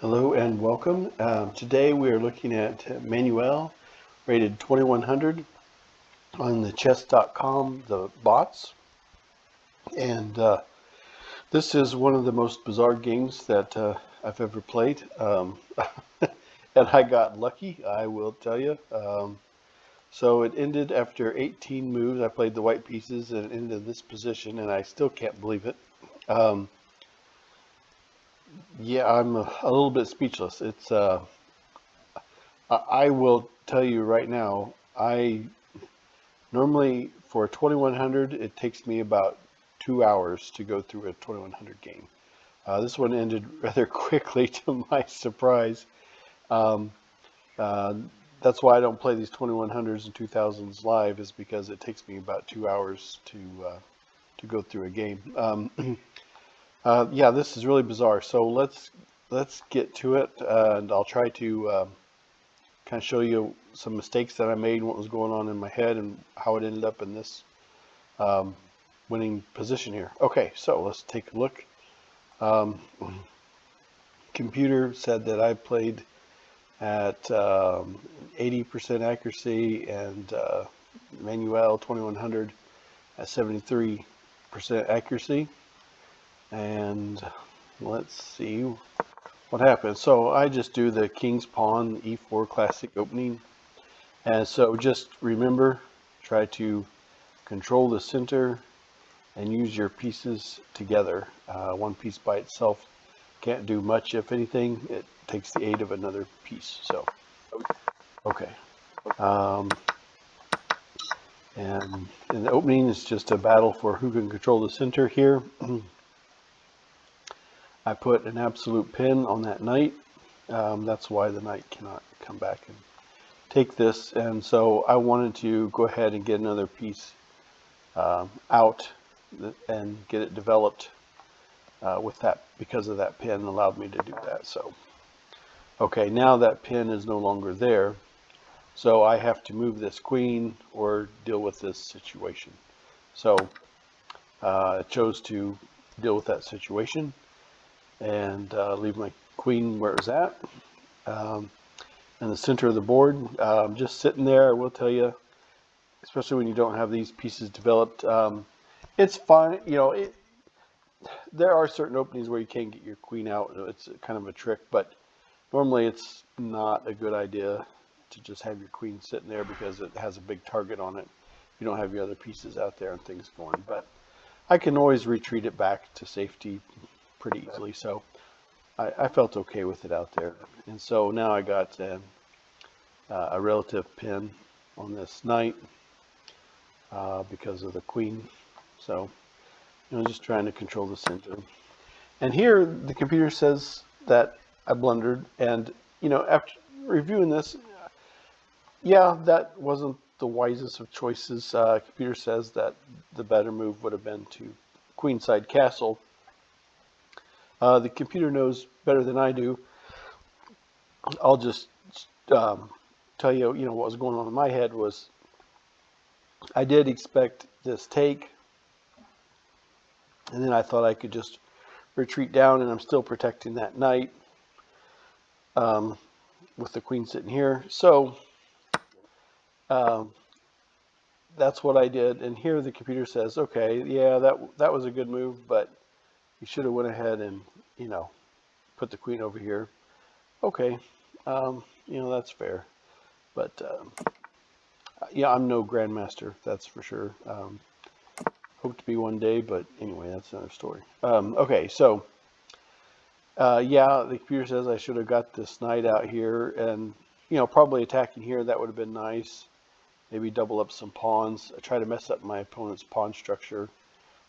Hello and welcome. Today we are looking at Manuel, rated 2100 on the chess.com, the bots. And this is one of the most bizarre games that I've ever played. And I got lucky, I will tell you. So it ended after 18 moves. I played the white pieces and it ended in this position, and I still can't believe it. Um, yeah, I'm a little bit speechless. I will tell you right now, I normally for 2100, it takes me about 2 hours to go through a 2100 game. This one ended rather quickly to my surprise. Um, uh, that's why I don't play these 2100s and 2000s live, is because it takes me about 2 hours to go through a game. Yeah, this is really bizarre. So let's get to it, and I'll try to kind of show you some mistakes that I made, what was going on in my head, and how it ended up in this um, winning position here. Okay, so let's take a look. Um, Computer said that I played at 80% accuracy, and Manuel 2100 at 73% accuracy. And let's see what happens. So I just do the king's pawn e4 classic opening. And so just remember, try to control the center and use your pieces together. One piece by itself can't do much, if anything. It takes the aid of another piece. So, okay. Um, and in the opening, it's just a battle for who can control the center here. I put an absolute pin on that knight. That's why the knight cannot come back and take this. And so I wanted to go ahead and get another piece out and get it developed with that, because of that pin allowed me to do that. So, okay, now that pin is no longer there. So I have to move this queen or deal with this situation. So I chose to deal with that situation and leave my queen where it was at. In the center of the board, just sitting there. I will tell you, especially when you don't have these pieces developed, it's fine. There are certain openings where you can get your queen out. It's kind of a trick, but normally it's not a good idea to just have your queen sitting there, because it has a big target on it. You don't have your other pieces out there and things going. But I can always retreat it back to safety pretty easily. So I felt okay with it out there. And so now I got a relative pin on this knight because of the queen. So, just trying to control the center. And here the computer says that I blundered. And, after reviewing this, yeah, that wasn't the wisest of choices. Computer says that the better move would have been to queenside castle. The computer knows better than I do. I'll just tell you, what was going on in my head was I did expect this take, and then I thought I could just retreat down, and I'm still protecting that knight with the queen sitting here. So um, that's what I did. And here the computer says, okay, yeah, that was a good move, but you should have went ahead and put the queen over here. Okay, that's fair. But yeah, I'm no grandmaster, that's for sure. Hope to be one day, but anyway, that's another story. Okay, so yeah, the computer says I should have got this knight out here, and probably attacking here, that would have been nice. Maybe double up some pawns. I try to mess up my opponent's pawn structure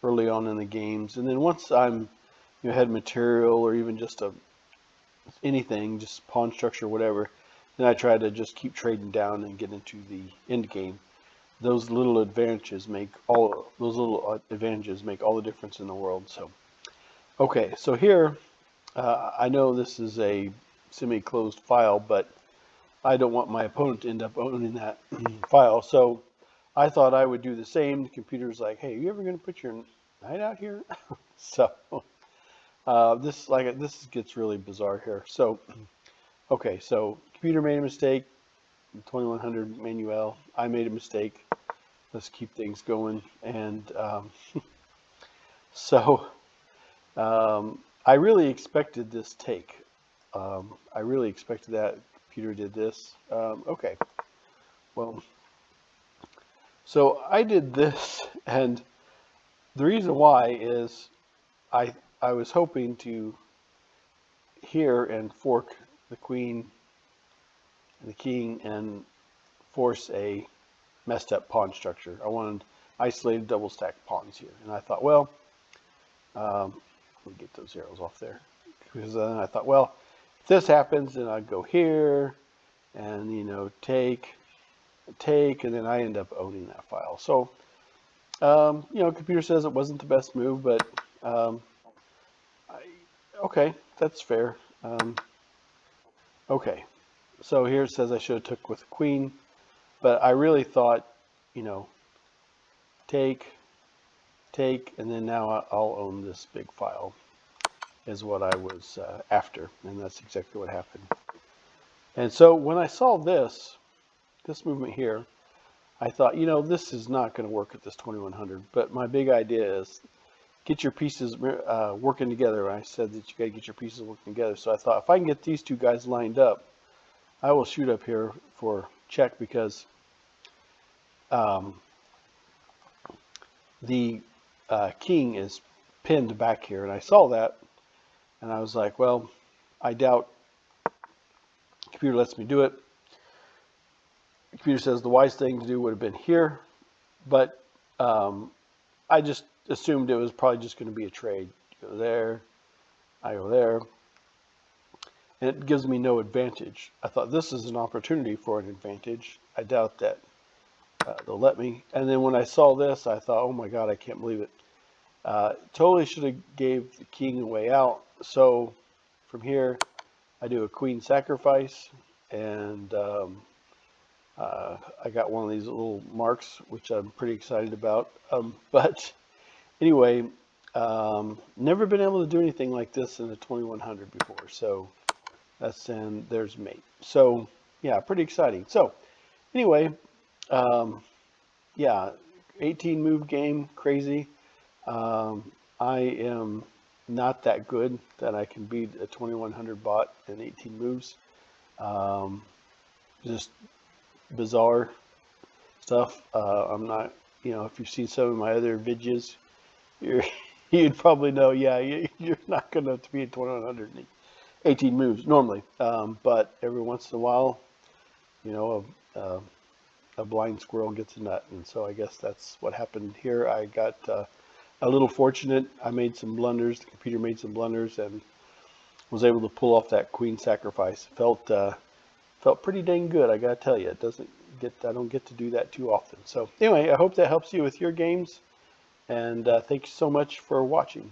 early on in the games, and then once I'm had material, or even just anything, just pawn structure, whatever, then I try to just keep trading down and get into the end game. Those little advantages make all the difference in the world. So, okay, so here I know this is a semi-closed file, but I don't want my opponent to end up owning that file. So I thought I would do the same. The computer's like, hey, are you ever going to put your knight out here? So This gets really bizarre here. So, okay, so computer made a mistake. 2100 Manuel. I made a mistake. Let's keep things going. And so I really expected this take. I really expected that. Computer did this. Okay. Well, so I did this, and the reason why is I I was hoping to hear and fork the queen and the king and force a messed up pawn structure. I wanted isolated double stack pawns here, and I thought, well, let me get those arrows off there, because then I thought, well, if this happens, then I'd go here, and take, and then I end up owning that file. So, computer says it wasn't the best move, but okay, that's fair. Okay, so here it says I should have took with the queen, but I really thought, take, and then now I'll own this big file is what I was after, and that's exactly what happened. And so when I saw this movement here, I thought, this is not going to work at this 2100, but my big idea is get your pieces working together. I said that you got to get your pieces working together. So I thought if I can get these two guys lined up, I will shoot up here for check, because the king is pinned back here, and I saw that, and I was like, well, I doubt computer lets me do it. The computer says the wise thing to do would have been here, but I just assumed it was probably just going to be a trade. You go there, I go there, and it gives me no advantage. I thought this is an opportunity for an advantage. I doubt that they'll let me. And then when I saw this, I thought, oh my God, I can't believe it. Totally should have gave the king a way out. So from here, I do a queen sacrifice, and I got one of these little marks, which I'm pretty excited about. But anyway, never been able to do anything like this in a 2100 before. So and there's mate. So yeah, pretty exciting. So anyway, yeah, 18 move game, crazy. I am not that good that I can beat a 2100 bot in 18 moves. Just bizarre stuff. I'm not, if you've seen some of my other videos, you'd probably know, yeah, you're not going to beat 2100 in 18 moves normally. But every once in a while, a blind squirrel gets a nut. And so I guess that's what happened here. I got a little fortunate. I made some blunders. The computer made some blunders and was able to pull off that queen sacrifice. Felt pretty dang good, I gotta tell you. I don't get to do that too often. So anyway, I hope that helps you with your games, and thank you so much for watching.